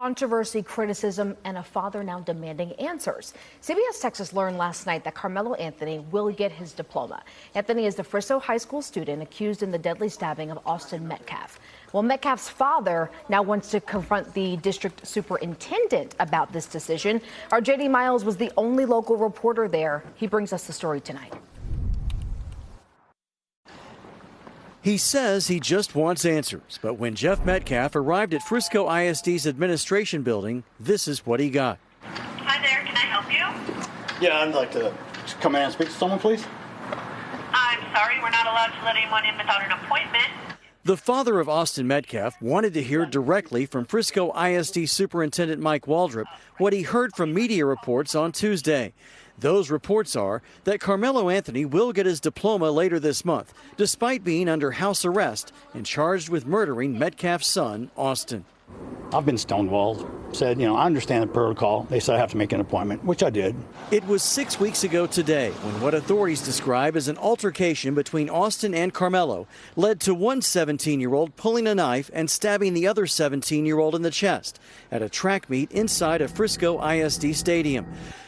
Controversy, criticism, and a father now demanding answers. CBS Texas learned last night that Karmelo Anthony will get his diploma. Anthony is the Frisco High School student accused in the deadly stabbing of Austin Metcalf. Well, Metcalf's father now wants to confront the district superintendent about this decision. Our JD Miles was the only local reporter there. He brings us the story tonight. He says he just wants answers, but when Jeff Metcalf arrived at Frisco ISD's administration building, this is what he got. Hi there, can I help you? Yeah, I'd like to come in and speak to someone, please. I'm sorry, we're not allowed to let anyone in without an appointment. The father of Austin Metcalf wanted to hear directly from Frisco ISD Superintendent Mike Waldrop what he heard from media reports on Tuesday. Those reports are that Karmelo Anthony will get his diploma later this month, despite being under house arrest and charged with murdering Metcalf's son, Austin. I've been stonewalled. Said, I understand the protocol. They said I have to make an appointment, which I did. It was 6 weeks ago today when what authorities describe as an altercation between Austin and Karmelo led to one 17-year-old pulling a knife and stabbing the other 17-year-old in the chest at a track meet inside a Frisco ISD stadium.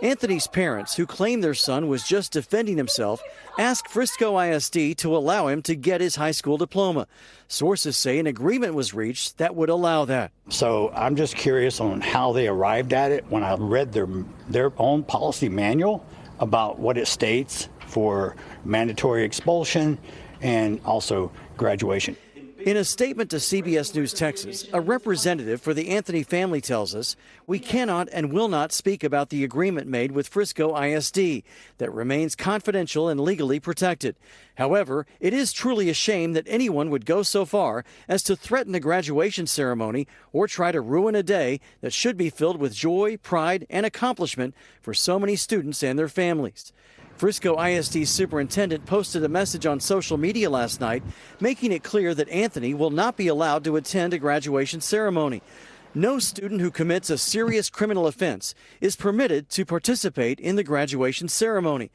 Anthony's parents, who claim their son was just defending himself, asked Frisco ISD to allow him to get his high school diploma. Sources say an agreement was reached that would allow that. So I'm just curious on how they arrived at it when I read their own policy manual about what it states for mandatory expulsion and also graduation. In a statement to CBS News Texas, a representative for the Anthony family tells us, "We cannot and will not speak about the agreement made with Frisco ISD that remains confidential and legally protected. However, it is truly a shame that anyone would go so far as to threaten a graduation ceremony or try to ruin a day that should be filled with joy, pride, and accomplishment for so many students and their families." Frisco ISD superintendent posted a message on social media last night, making it clear that Anthony will not be allowed to attend a graduation ceremony. No student who commits a serious criminal offense is permitted to participate in the graduation ceremony.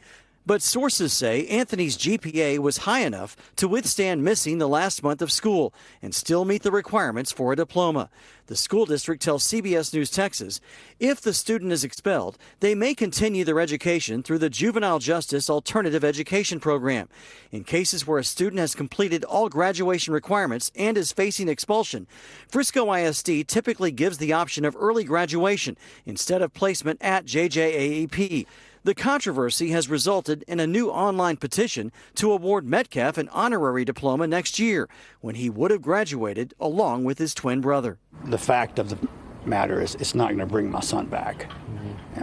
But sources say Anthony's GPA was high enough to withstand missing the last month of school and still meet the requirements for a diploma. The school district tells CBS News Texas if the student is expelled, they may continue their education through the Juvenile Justice Alternative Education Program. In cases where a student has completed all graduation requirements and is facing expulsion, Frisco ISD typically gives the option of early graduation instead of placement at JJAEP. The controversy has resulted in a new online petition to award Metcalf an honorary diploma next year when he would have graduated along with his twin brother. The fact of the matter is it's not going to bring my son back.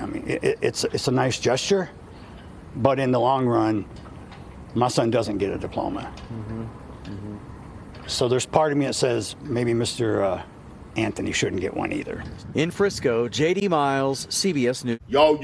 I mean, it's a nice gesture, but in the long run, my son doesn't get a diploma. So there's part of me that says maybe Mr. Anthony shouldn't get one either. In Frisco, JD Miles, CBS News. Yo,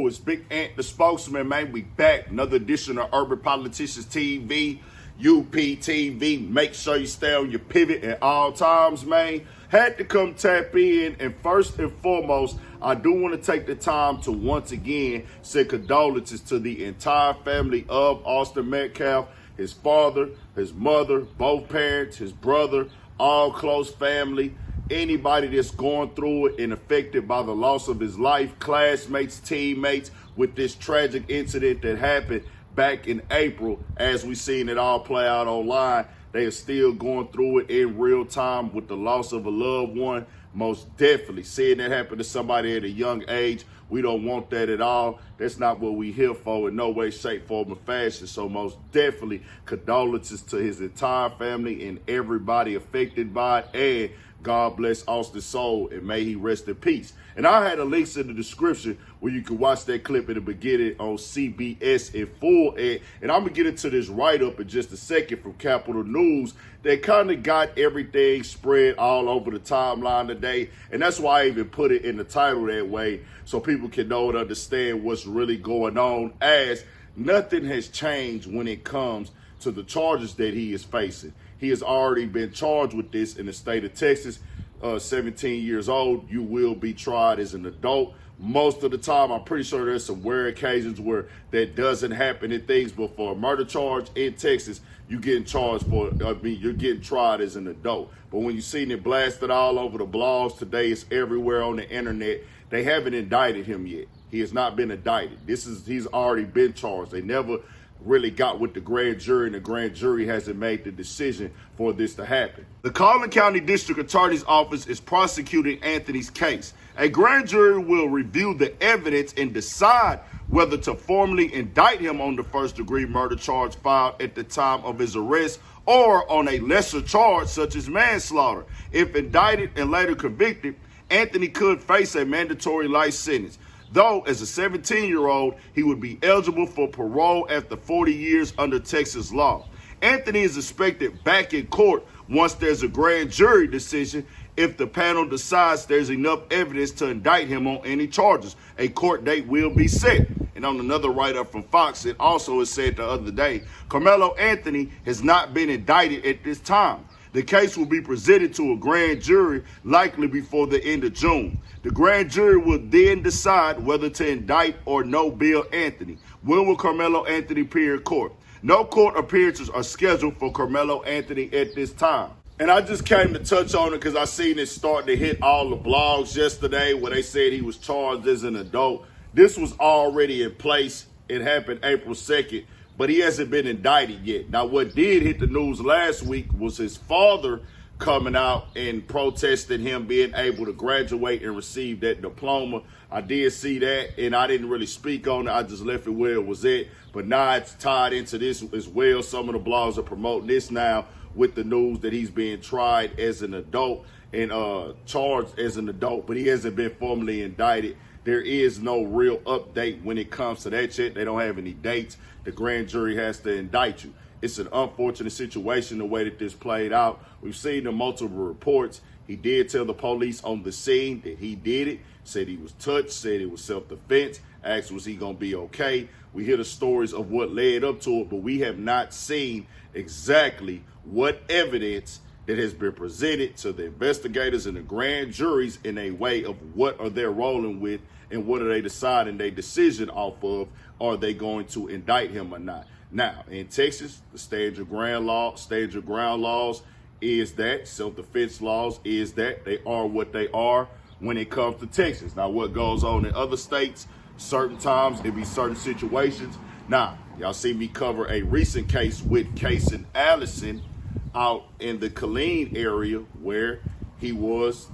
it's Big Ant, the spokesman, man. We back. Another edition of Urban Politicians TV, UPTV. Make sure you stay on your pivot at all times, man. Had to come tap in, and first and foremost, I do want to take the time to once again say condolences to the entire family of Austin Metcalf, his father, his mother, both parents, his brother, all close family, anybody that's going through it and affected by the loss of his life, classmates, teammates, with this tragic incident that happened back in April. As we seen it all play out online, they are still going through it in real time with the loss of a loved one. Most definitely seeing that happen to somebody at a young age, we don't want that at all. That's not what we here for in no way, shape, form, or fashion. So most definitely condolences to his entire family and everybody affected by it. And God bless Austin's soul and may he rest in peace. And I had a link in the description where you can watch that clip in the beginning on CBS in full. And I'm going to get into this write-up in just a second from Capitol News. They kind of got everything spread all over the timeline today. And that's why I even put it in the title that way, so people can know and understand what's really going on, as nothing has changed when it comes to the charges that he is facing. He has already been charged with this in the state of Texas. 17 years old, you will be tried as an adult most of the time. I'm pretty sure there's some rare occasions where that doesn't happen and things, but for a murder charge in Texas, you're getting charged for, you're getting tried as an adult. But when you seen it blasted all over the blogs today, it's everywhere on the internet, they haven't indicted him yet. He has not been indicted. He's already been charged. They never really got with the grand jury, and the grand jury hasn't made the decision for this to happen. The Collin County District Attorney's Office is prosecuting Anthony's case. A grand jury will review the evidence and decide whether to formally indict him on the first-degree murder charge filed at the time of his arrest or on a lesser charge such as manslaughter. If indicted and later convicted, Anthony could face a mandatory life sentence. Though, as a 17-year-old, he would be eligible for parole after 40 years under Texas law. Anthony is expected back in court once there's a grand jury decision. If the panel decides there's enough evidence to indict him on any charges, a court date will be set. And on another write-up from Fox, it also is said the other day, Karmelo Anthony has not been indicted at this time. The case will be presented to a grand jury likely before the end of June. The grand jury will then decide whether to indict or no bail Anthony. When will Karmelo Anthony appear in court? No court appearances are scheduled for Karmelo Anthony at this time. And I just came to touch on it because I seen it starting to hit all the blogs yesterday where they said he was charged as an adult. This was already in place. It happened April 2nd. But he hasn't been indicted yet. Now, what did hit the news last week was his father coming out and protesting him being able to graduate and receive that diploma. I did see that, and I didn't really speak on it. I just left it where it was at. But now it's tied into this as well. Some of the blogs are promoting this now with the news that he's being tried as an adult and charged as an adult, but he hasn't been formally indicted. There is no real update when it comes to that yet. They don't have any dates. The grand jury has to indict you. It's an unfortunate situation the way that this played out. We've seen the multiple reports. He did tell the police on the scene that he did it, said he was touched, said it was self-defense, asked was he going to be okay. We hear the stories of what led up to it, but we have not seen exactly what evidence that has been presented to the investigators and the grand juries in a way of what are they rolling with and what are they deciding their decision off of. Are they going to indict him or not? Now, in Texas, the stand your ground laws is that, self-defense laws is that. They are what they are when it comes to Texas. Now, what goes on in other states, certain times, it be certain situations. Now, y'all see me cover a recent case with Casey Allison out in the Killeen area where he was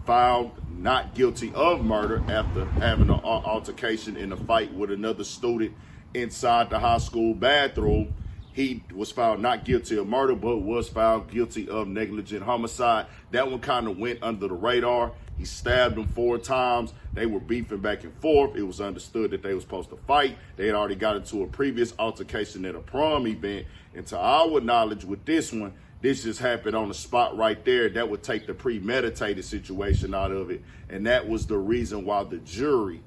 found not guilty of murder after having an altercation in a fight with another student inside the high school bathroom. He was found not guilty of murder, but was found guilty of negligent homicide. That one kind of went under the radar. He stabbed him 4 times. They were beefing back and forth. It was understood that they were supposed to fight. They had already got into a previous altercation at a prom event. And to our knowledge with this one, this just happened on the spot right there. That would take the premeditated situation out of it. And that was the reason why the jury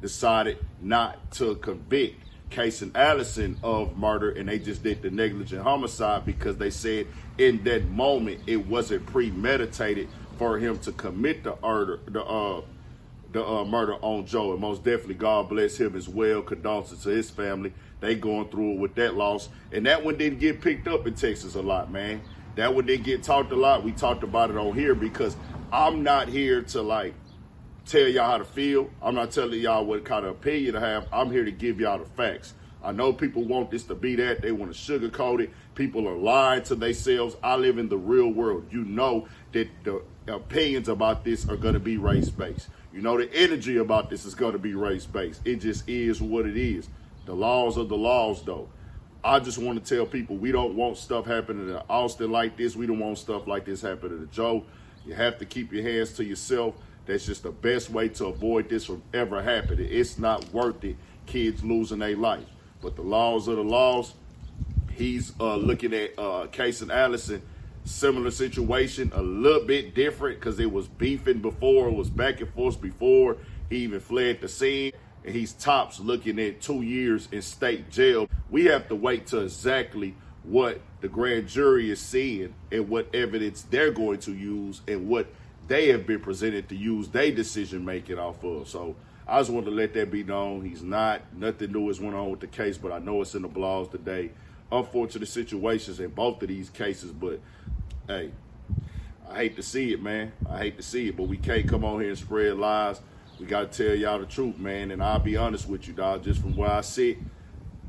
decided not to convict Casey Allison of murder, and they just did the negligent homicide because they said in that moment it wasn't premeditated for him to commit the murder on Joe. And most definitely, God bless him as well. Condolences to his family. They going through it with that loss. And that one didn't get picked up in Texas a lot, man. That one didn't get talked a lot. We talked about it on here because I'm not here to tell y'all how to feel. I'm not telling y'all what kind of opinion to have. I'm here to give y'all the facts. I know people want this to be that. They want to sugarcoat it. People are lying to themselves. I live in the real world. You know that the opinions about this are going to be race-based. You know the energy about this is going to be race-based. It just is what it is. The laws are the laws, though. I just want to tell people we don't want stuff happening to Austin like this. We don't want stuff like this happening to Joe. You have to keep your hands to yourself. That's just the best way to avoid this from ever happening. It's not worth it, kids losing their life. But the laws are the laws. He's looking at Casey Allison, similar situation, a little bit different because it was beefing before, it was back and forth before. He even fled the scene. And he's tops looking at 2 years in state jail. We have to wait till exactly what the grand jury is seeing and what evidence they're going to use and what they have been presented to use their decision making off of. So I just want to let that be known. He's not. Nothing new has went on with the case, but I know it's in the blogs today. Unfortunate situations in both of these cases, but hey, I hate to see it, man. I hate to see it, but we can't come on here and spread lies. We got to tell y'all the truth, man, and I'll be honest with you, dog, just from where I sit.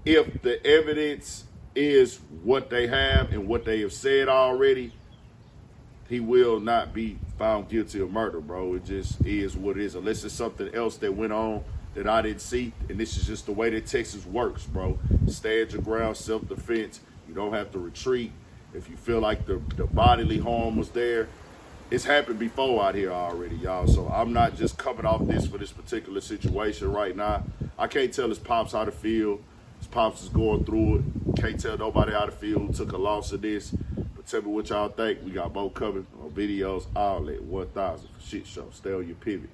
If the evidence is what they have and what they have said already, he will not be found guilty of murder, bro. It just is what it is. Unless it's something else that went on that I didn't see, and this is just the way that Texas works, bro. Stand your ground, self-defense. You don't have to retreat. If you feel like the bodily harm was there, it's happened before out here already, y'all. So I'm not just coming off this for this particular situation right now. I can't tell his pops how to feel. His pops is going through it. Can't tell nobody how to feel who took a loss of this. But tell me what y'all think. We got more coming on videos, outlet 1000 for Shit Show. Stay on your pivot.